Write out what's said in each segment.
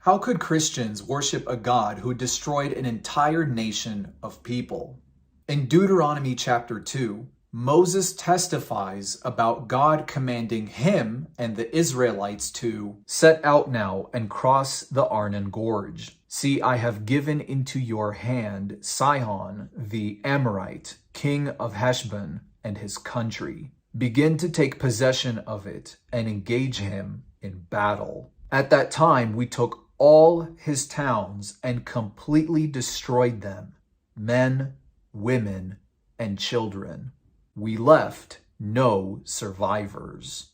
How could Christians worship a God who destroyed an entire nation of people? In Deuteronomy chapter 2, Moses testifies about God commanding him and the Israelites to set out now and cross the Arnon Gorge. See, I have given into your hand Sihon the Amorite, king of Heshbon, and his country. Begin to take possession of it and engage him in battle. At that time, we took all his towns and completely destroyed them, men, women, and children. We left no survivors.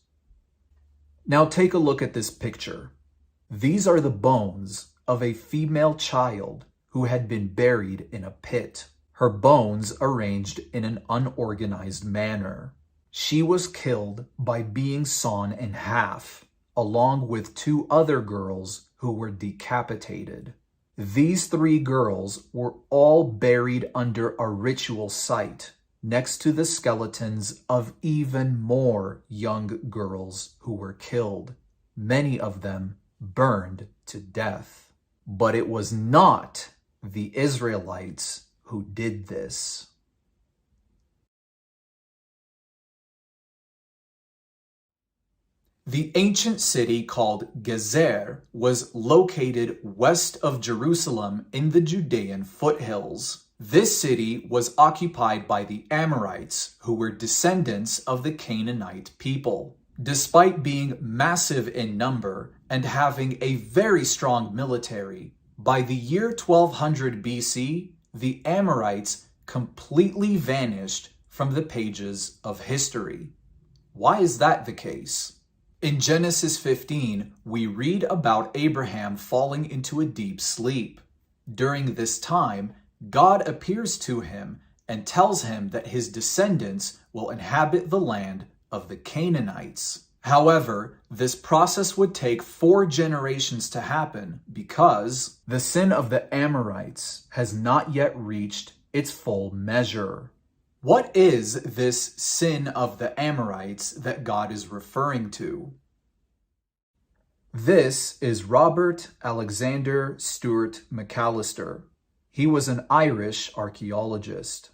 Now take a look at this picture. These are the bones of a female child who had been buried in a pit, her bones arranged in an unorganized manner. She was killed by being sawn in half, along with 2 other girls who were decapitated. These 3 girls were all buried under a ritual site next to the skeletons of even more young girls who were killed, many of them burned to death. But it was not the Israelites who did this. The ancient city called Gezer was located west of Jerusalem in the Judean foothills. This city was occupied by the Amorites, who were descendants of the Canaanite people. Despite being massive in number and having a very strong military, by the year 1200 BC, the Amorites completely vanished from the pages of history. Why is that the case? In Genesis 15, we read about Abraham falling into a deep sleep. During this time, God appears to him and tells him that his descendants will inhabit the land of the Cananites. However, this process would take 4 generations to happen because the sin of the Amorites has not yet reached its full measure. What is this sin of the Amorites that God is referring to? This is Robert Alexander Stewart McAllister. He was an Irish archaeologist.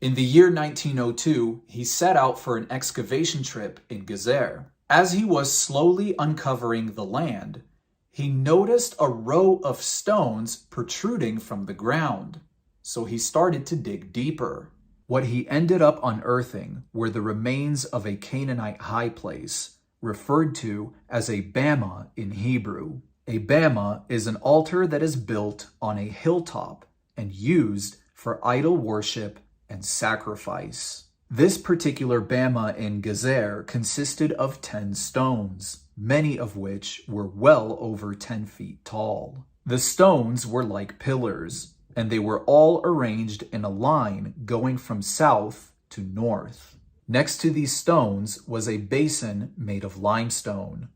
In the year 1902, he set out for an excavation trip in Gezer. As he was slowly uncovering the land, he noticed a row of stones protruding from the ground. So he started to dig deeper. What he ended up unearthing were the remains of a Canaanite high place, referred to as a bama in Hebrew. A bama is an altar that is built on a hilltop and used for idol worship and sacrifice. This particular bama in Gezer consisted of 10 stones, many of which were well over 10 feet tall. The stones were like pillars, and they were all arranged in a line going from south to north. Next to these stones was a basin made of limestone.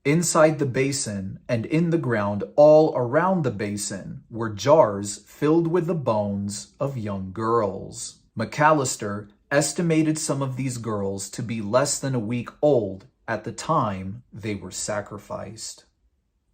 Inside the basin and in the ground all around the basin were jars filled with the bones of young girls. McAllister estimated some of these girls to be less than a week old at the time they were sacrificed.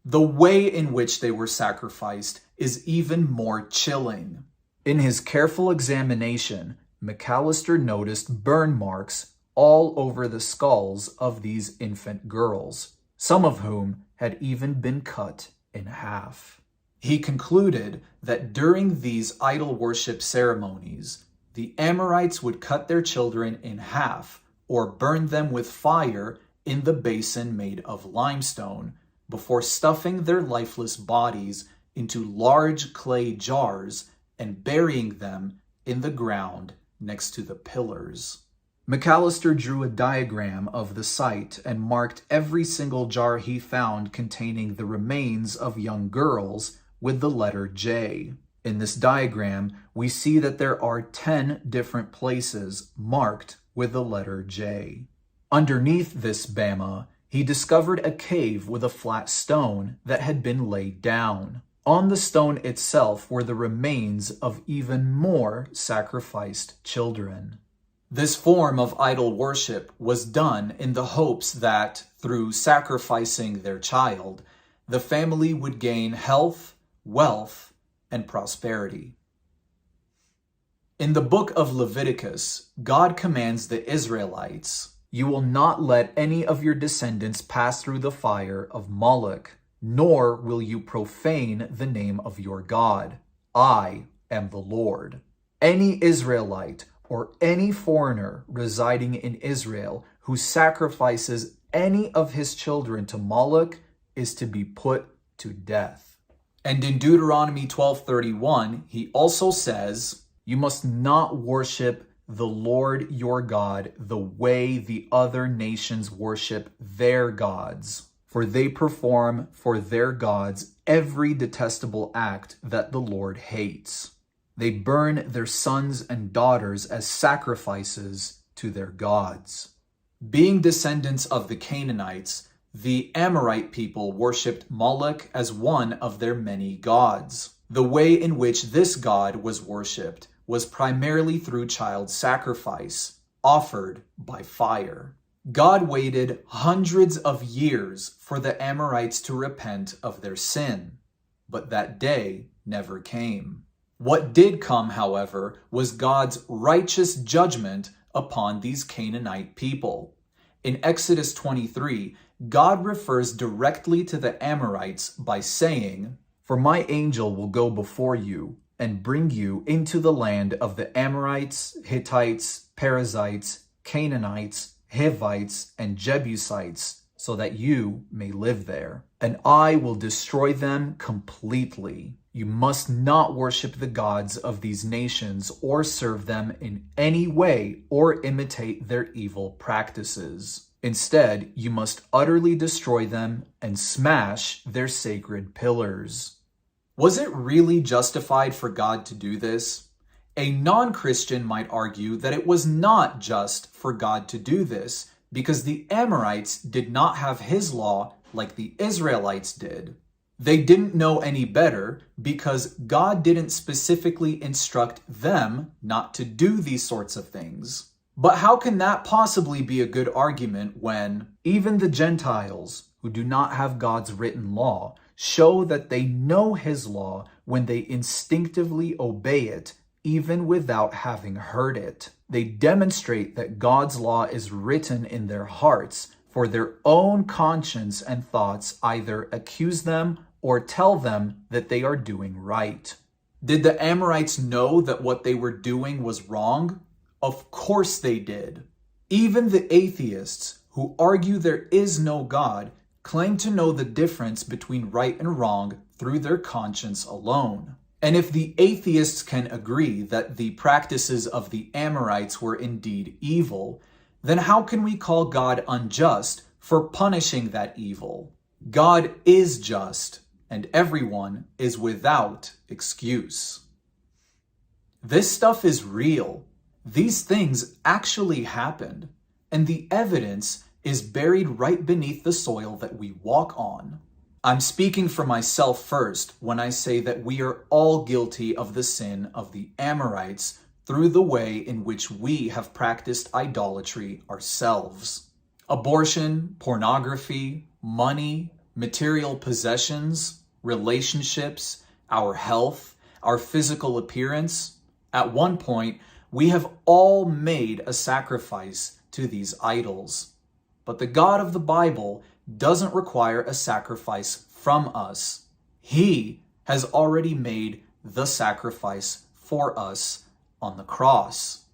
The way in which they were sacrificed is even more chilling. In his careful examination, McAllister noticed burn marks all over the skulls of these infant girls, some of whom had even been cut in half. He concluded that during these idol worship ceremonies, the Amorites would cut their children in half or burn them with fire in the basin made of limestone before stuffing their lifeless bodies into large clay jars and burying them in the ground next to the pillars. McAllister drew a diagram of the site and marked every single jar he found containing the remains of young girls with the letter J. In this diagram, we see that there are 10 different places marked with the letter J. Underneath this bama, he discovered a cave with a flat stone that had been laid down. On the stone itself were the remains of even more sacrificed children. This form of idol worship was done in the hopes that, through sacrificing their child, the family would gain health, wealth, and prosperity. In the book of Leviticus, God commands the Israelites, "You will not let any of your descendants pass through the fire of Moloch, nor will you profane the name of your God. I am the Lord." Any Israelite or any foreigner residing in Israel who sacrifices any of his children to Moloch is to be put to death. And in Deuteronomy 12:31, he also says, "You must not worship the Lord your God the way the other nations worship their gods, for they perform for their gods every detestable act that the Lord hates. They burn their sons and daughters as sacrifices to their gods." Being descendants of the Cananites, the Amorite people worshipped Moloch as one of their many gods. The way in which this god was worshipped was primarily through child sacrifice, offered by fire. God waited hundreds of years for the Amorites to repent of their sin, but that day never came. What did come, however, was God's righteous judgment upon these Canaanite people. In Exodus 23, God refers directly to the Amorites by saying, "For my angel will go before you and bring you into the land of the Amorites, Hittites, Perizzites, Canaanites, Hivites, and Jebusites, so that you may live there. And I will destroy them completely. You must not worship the gods of these nations or serve them in any way or imitate their evil practices. Instead, you must utterly destroy them and smash their sacred pillars." Was it really justified for God to do this? A non-Christian might argue that it was not just for God to do this because the Amorites did not have his law like the Israelites did. They didn't know any better because God didn't specifically instruct them not to do these sorts of things. But how can that possibly be a good argument when even the Gentiles, who do not have God's written law, show that they know his law when they instinctively obey it, even without having heard it? They demonstrate that God's law is written in their hearts, for their own conscience and thoughts either accuse them or tell them that they are doing right. Did the Amorites know that what they were doing was wrong? Of course they did. Even the atheists who argue there is no God claim to know the difference between right and wrong through their conscience alone. And if the atheists can agree that the practices of the Amorites were indeed evil, then how can we call God unjust for punishing that evil? God is just, and everyone is without excuse. This stuff is real. These things actually happened, and the evidence is buried right beneath the soil that we walk on. I'm speaking for myself first when I say that we are all guilty of the sin of the Amorites through the way in which we have practiced idolatry ourselves. Abortion, pornography, money, material possessions, relationships, our health, our physical appearance. At one point, we have all made a sacrifice to these idols. But the God of the Bible doesn't require a sacrifice from us. He has already made the sacrifice for us on the cross.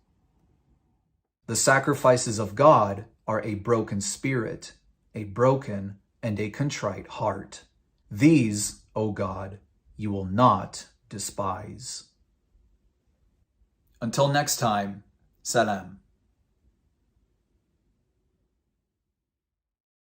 The sacrifices of God are a broken spirit, a broken and a contrite heart. These, O God, you will not despise. Until next time, salam.